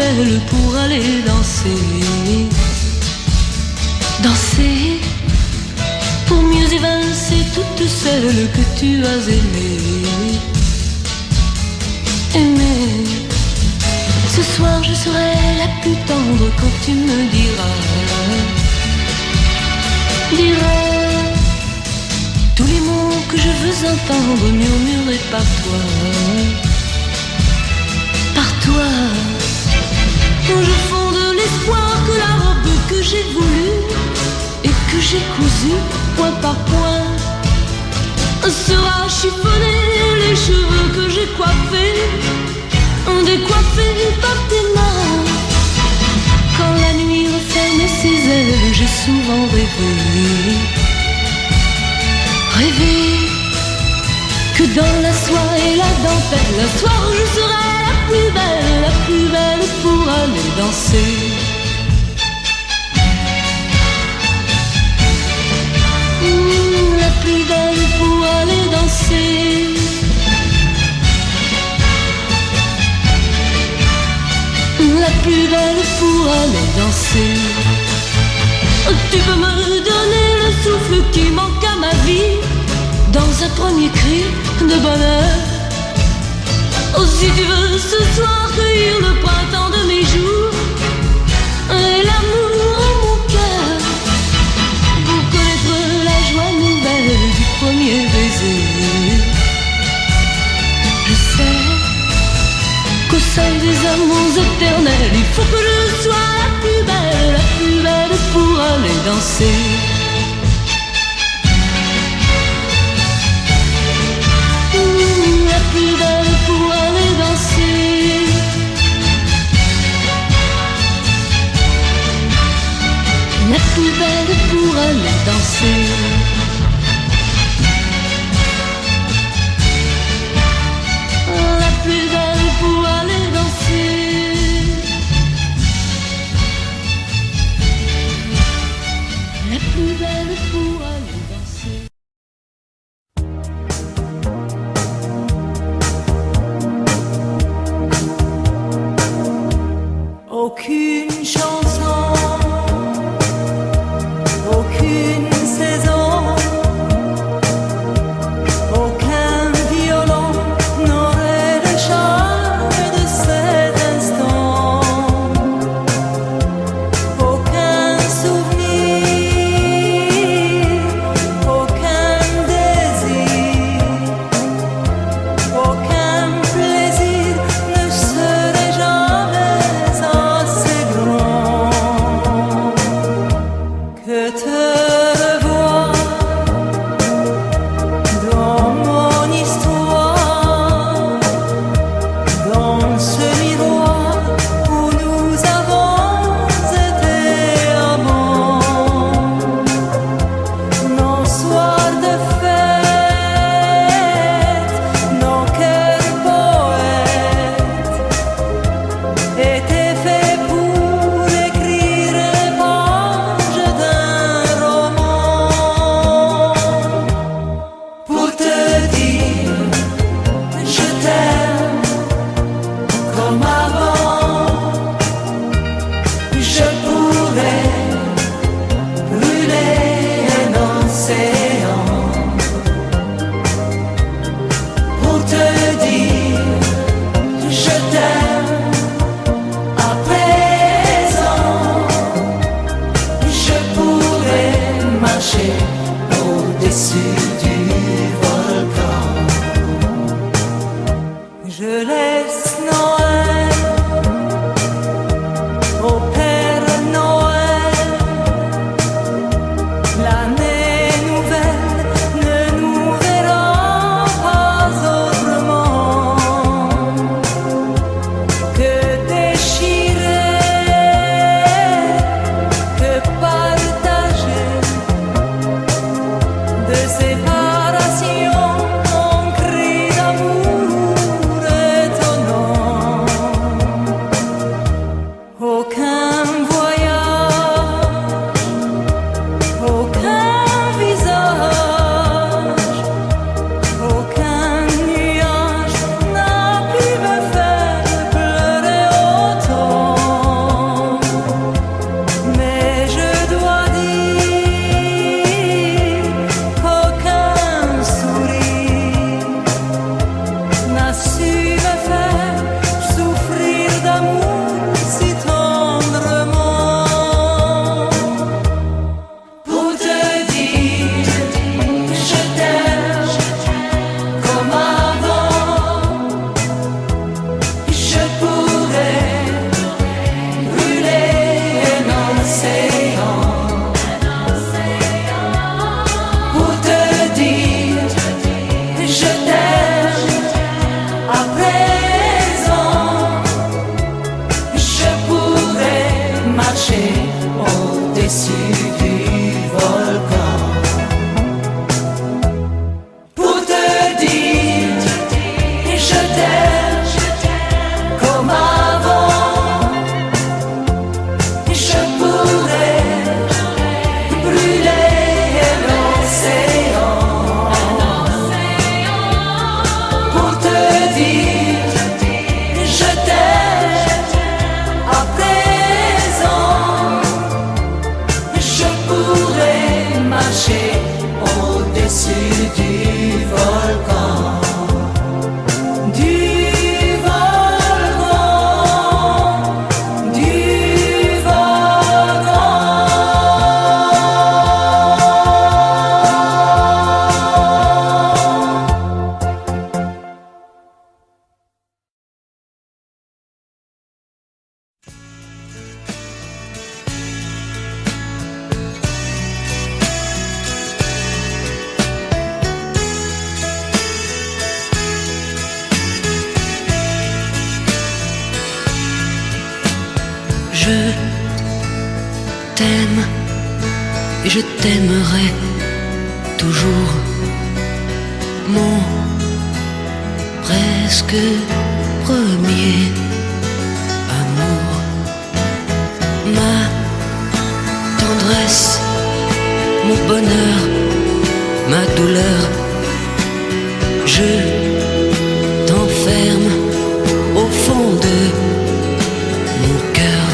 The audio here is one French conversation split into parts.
seule pour aller danser. Danser pour mieux évincer toute celle que tu as aimée. Aimer. Ce soir je serai la plus tendre quand tu me diras tous les mots que je veux entendre murmurés par toi. Par toi, je fonde l'espoir que la robe que j'ai voulue et que j'ai cousue point par point sera chiffonnée, les cheveux que j'ai coiffés décoiffés par tes mains. Quand la nuit referme ses ailes, j'ai souvent rêvé que dans la soie et la dentelle, un soir je serai la plus belle pour aller danser. La plus belle pour aller danser. La plus belle pour aller danser. Tu peux me donner le souffle qui manque à ma vie dans un premier cri de bonheur. Oh, si tu veux ce soir cueillir le printemps de mes jours et l'amour en mon cœur, pour connaître la joie nouvelle du premier baiser. Je sais qu'au sein des amours éternels, il faut que je sois la plus belle pour aller danser. La plus belle pour aller danser. La plus belle pour aller danser. La plus belle pour aller danser. La plus belle pour aller danser. Aucune chanson, aucune saison, aucun violon n'aurait le charme de cet instant. Aucun souvenir, aucun désir, aucun plaisir ne serait jamais assez grand que te revoir dans mon histoire, dans ce miroir où nous avons été amants. Nos soirs de fête, nos cœurs poètes étaient faits pour écrire les pages d'un roman. Pour te dire je t'aime comme avant, je pourrais brûler un océan. Pour te dire je t'aime à présent, je pourrais marcher au-dessus du volcan. Je laisse Noël au Père Noël, l'année nouvelle caché au-dessus du volcan. Du volcan, du Je t'aime et je t'aimerai toujours, mon presque premier amour, ma tendresse, mon bonheur, ma douleur. Je t'enferme au fond de mon cœur.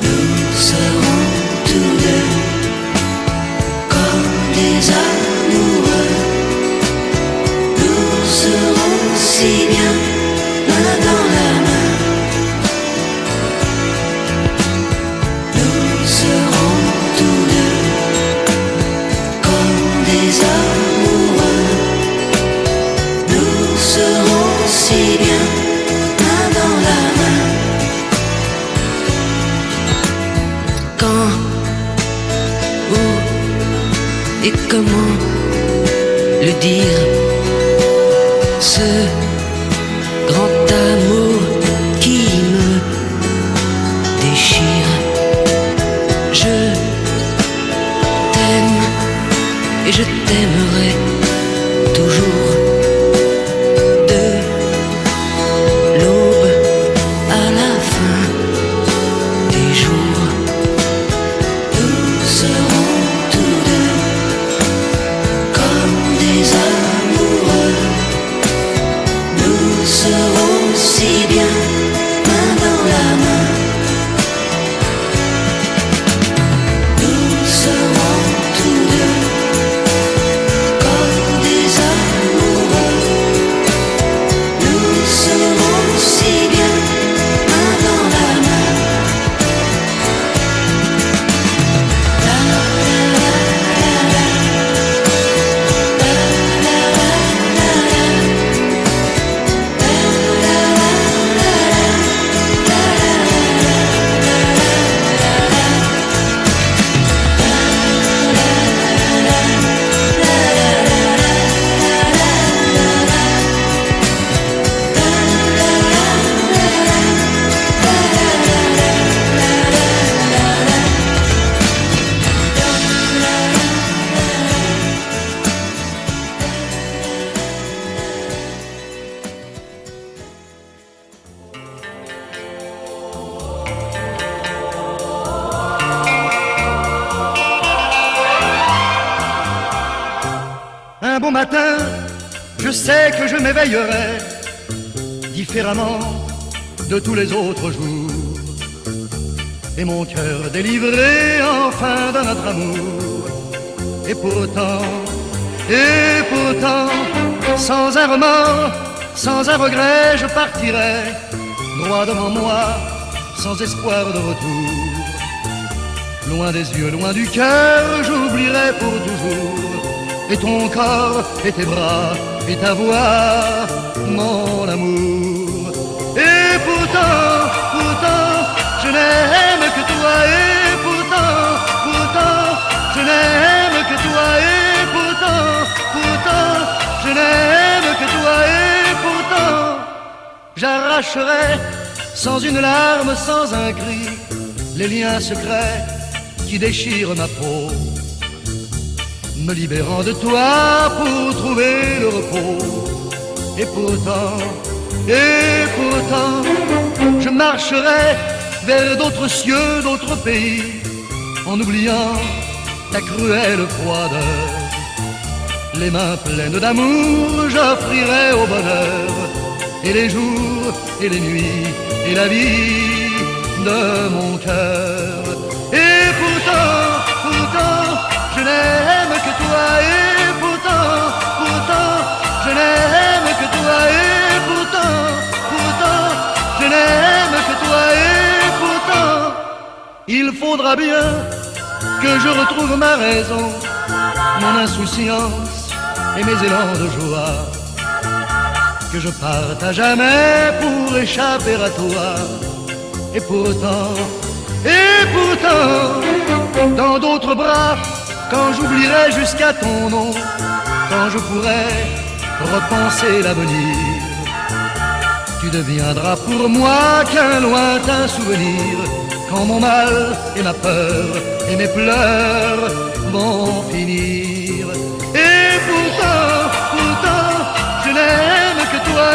Nous serons tous deux comme des amoureux. Nous serons si bien l'un dans la main. Nous serons tous deux comme des amoureux. Nous serons si bien l'un dans la main. Quand, où et comment le dire, ce grand amour qui me déchire. Je t'aime et je t'aimerai toujours, de l'aube à la fin des jours. Nous serons tous deux comme des amoureux. Nous serons si bien main dans la main. Nous serons tous deux comme des amoureux. Nous serons si bien main dans la main. Un bon matin, je sais que je m'éveillerai différemment de tous les autres jours. Et mon cœur délivré enfin de notre amour. Et pourtant, sans un remords, sans un regret, je partirai droit devant moi, sans espoir de retour. Loin des yeux, loin du cœur, j'oublierai pour toujours. Et ton corps, et tes bras, et ta voix, mon amour. Et pourtant, je n'aime que toi. Et pourtant, je n'aime que toi. Et pourtant, je n'aime que toi. Et pourtant, j'arracherai sans une larme, sans un cri, les liens secrets qui déchirent ma peau, me libérant de toi pour trouver le repos. Et pourtant, je marcherai vers d'autres cieux, d'autres pays, en oubliant ta cruelle froideur. Les mains pleines d'amour, j'offrirai au bonheur, et les jours, et les nuits, et la vie de mon cœur. Et pourtant, je il faudra bien que je retrouve ma raison, mon insouciance et mes élans de joie, que je parte à jamais pour échapper à toi. Et pourtant, dans d'autres bras, quand j'oublierai jusqu'à ton nom, quand je pourrai repenser l'avenir, tu deviendras pour moi qu'un lointain souvenir, quand mon mal et ma peur et mes pleurs vont finir. Et pourtant, je n'aime que toi